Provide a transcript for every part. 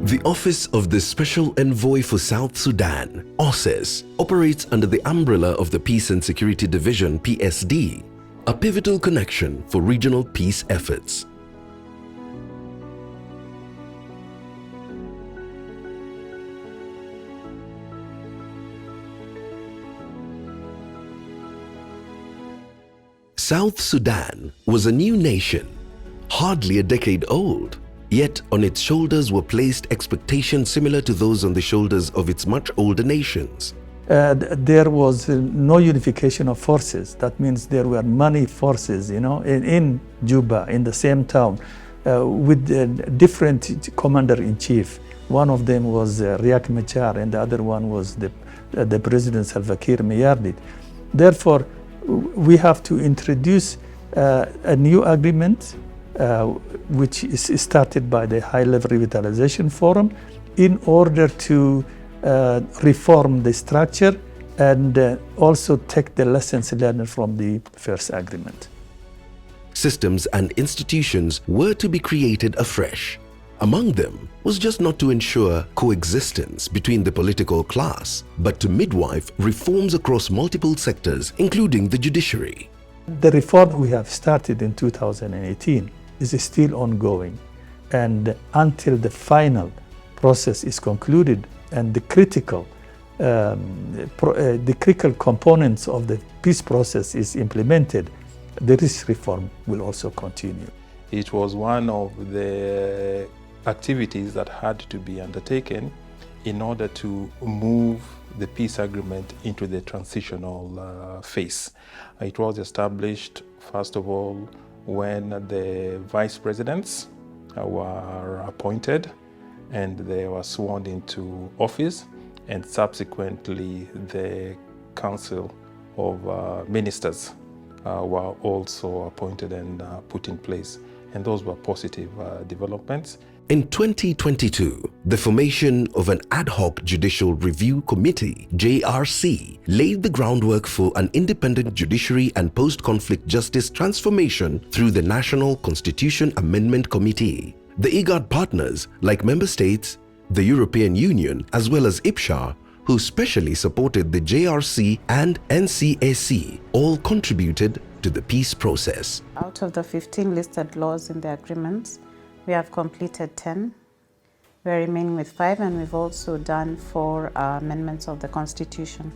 The Office of the Special Envoy for South Sudan, Osess, operates under the umbrella of the Peace and Security Division, PSD, a pivotal connection for regional peace efforts. South Sudan was a new nation, hardly a decade old. Yet on its shoulders were placed expectations similar to those on the shoulders of its much older nations. There was no unification of forces. That means there were many forces, in Juba, in the same town, with different commander-in-chief. One of them was Riek Machar, and the other one was the President Salva Kiir Mayardit. Therefore, we have to introduce a new agreement which is started by the High-Level Revitalization Forum in order to reform the structure and also take the lessons learned from the first agreement. Systems and institutions were to be created afresh. Among them was just not to ensure coexistence between the political class, but to midwife reforms across multiple sectors, including the judiciary. The reform we have started in 2018 is still ongoing, and until the final process is concluded and the critical components of the peace process is implemented, this reform will also continue. It was one of the activities that had to be undertaken in order to move the peace agreement into the transitional phase. It was established, first of all, when the vice presidents were appointed and they were sworn into office, and subsequently the Council of Ministers were also appointed and put in place. And those were positive developments. In 2022, the formation of an ad hoc judicial review committee, JRC, laid the groundwork for an independent judiciary and post-conflict justice transformation through the National Constitution Amendment Committee. The Igad partners, like member states, the European Union, as well as IPSHA, who specially supported the JRC and NCAC, all contributed to the peace process. Out of the 15 listed laws in the agreements, we have completed 10. We're remaining with 5, and we've also done 4 amendments of the Constitution.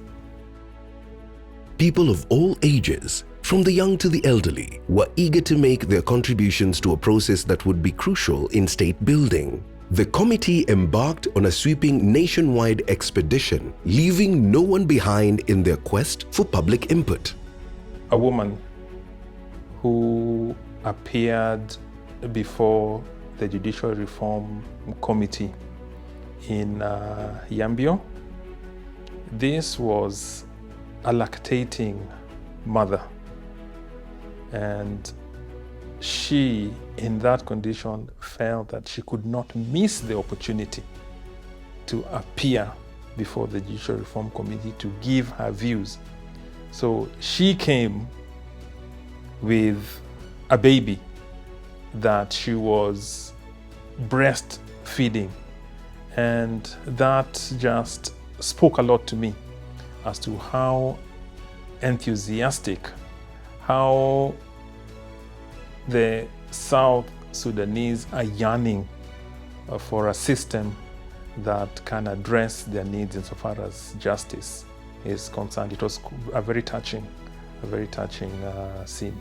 People of all ages, from the young to the elderly, were eager to make their contributions to a process that would be crucial in state building. The committee embarked on a sweeping nationwide expedition, leaving no one behind in their quest for public input. A woman who appeared before the Judicial Reform Committee in Yambio. This was a lactating mother, and she, in that condition, felt that she could not miss the opportunity to appear before the Judicial Reform Committee to give her views. So she came with a baby that she was breastfeeding, and that just spoke a lot to me as to how enthusiastic, how the South Sudanese are yearning for a system that can address their needs insofar as justice is concerned. It was a very touching scene.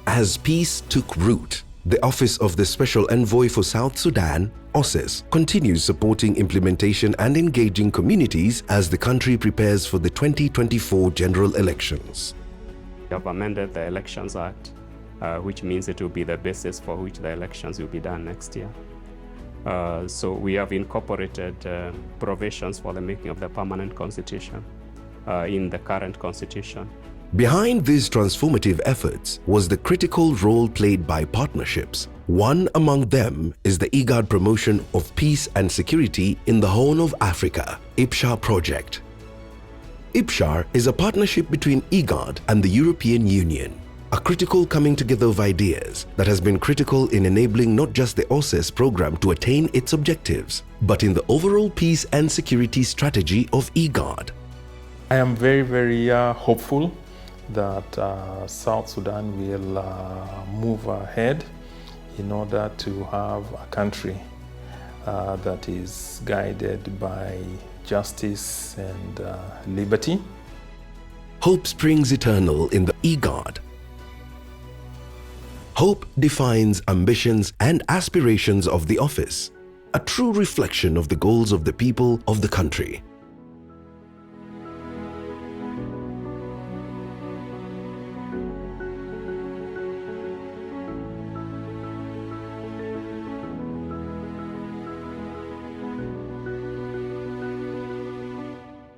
As peace took root, the Office of the Special Envoy for South Sudan, Osess, continues supporting implementation and engaging communities as the country prepares for the 2024 general elections. We have amended the Elections Act, which means it will be the basis for which the elections will be done next year. So we have incorporated provisions for the making of the permanent constitution in the current constitution. Behind these transformative efforts was the critical role played by partnerships. One among them is the Igad promotion of peace and security in the Horn of Africa, IPSHA project. IPSHA is a partnership between Igad and the European Union. a critical coming together of ideas that has been critical in enabling not just the Osess program to attain its objectives, but in the overall peace and security strategy of Igad. I am very, very hopeful that South Sudan will move ahead in order to have a country that is guided by justice and liberty. Hope springs eternal in the Igad. Hope defines ambitions and aspirations of the office, a true reflection of the goals of the people of the country.